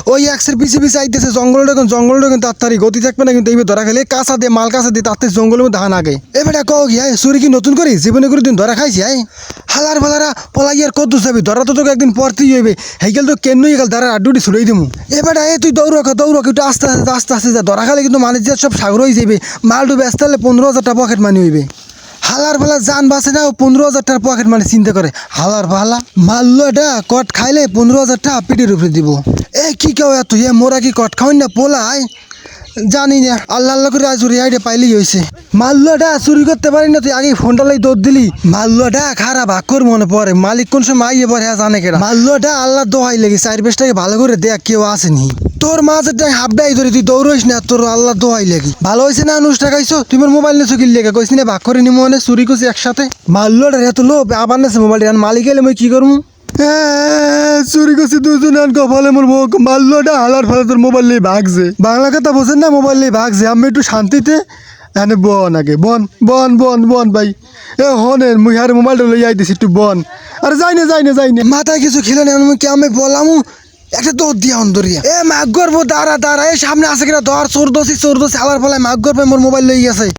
ওই এক্সের পিছে পিছে আইতেছে জঙ্গলটা কিন্তু তাড়াতাড়ি গতি থাকবে না কিন্তু এইবার ধরা খেলে কাঁচা দিয়ে মাল কাঁচা দিয়ে তাতে জঙ্গলের মধ্যে ধান আগে এবারে কও কি চুরি কি নতুন করি জীবনে করে দিন ধরা খাইছি হালার ফালারা পলাই আর কত যাবি ধরা তো তোকে একদিন পরতেই হইবে হেগেল তো কেনই গেল ধরা আড্ডুটি ছুড়েই দিমু এবারে তুই দৌড় একটু আস্তে আস্তে যা ধরা খালে কিন্তু মানুষ সব সাগর হয়ে যাবে মালটু ব্যস্ত হলে 15,000 টাকা পকেট মানি হইবে হালার ফালা জান বাসে না 15,000 টাকার পকেট মানে চিন্তা করে হালার ফালা মাল্লটা কট খাইলে 15,000 টাকা পিঠের উপরে দিব কি কেউ এত মোরা কি কট খাওয়াই না পোলায় জানি না আল্লাহ করে আজ রেহাইটা পাইলেই হয়েছে মাল্লটা চুরি করতে পারি না তুই আগে ফোনটা লাই দৌড় দিলি মাল্লটা খারাপ ভাগ্যর মনে পড়ে মালিক কোন সময় আইয়ে পরে জানে কেনা মাল্লটা আল্লাহ দোহাই লেগে চার বেশটাকে ভালো করে দেখ কেউ আসেনি তোর মাঝে হাফডাই ধরে তুই দৌড়িস না তোর আল্লাহ দোহাই লেগে ভালো হয়েছে না অনুষ্ঠান খাইছো তুমি মোবাইল নিয়ে চকিল লেগে কইস না ভাগ করে নি মনে চুরি করছি একসাথে মাল্লটা এত লোভ আবার নেছে মোবাইল মালিক এলে মই কি করবো চুরি করছি দুজন কপালে মোর মাল্লটা হালার ফলে তোর মোবাইল নিয়ে ভাগছে বাংলা কথা বোঝেন না মোবাইল নিয়ে ভাগছে আমি একটু শান্তিতে এনে বন আগে বন বন বন বন ভাই হনের মুই হারে মোবাইলটা লই আইতেছি একটু বন আরে যাই না মাথায় কিছু খেলে না কি আমি বললাম একটা দৌড় দিয়া অন্দরিয়া মাগ করবো দাঁড়া সামনে আছে কিনা ধর চোর দোষী হালার ফলে মাগ করবে মোর মোবাইল লই গেছে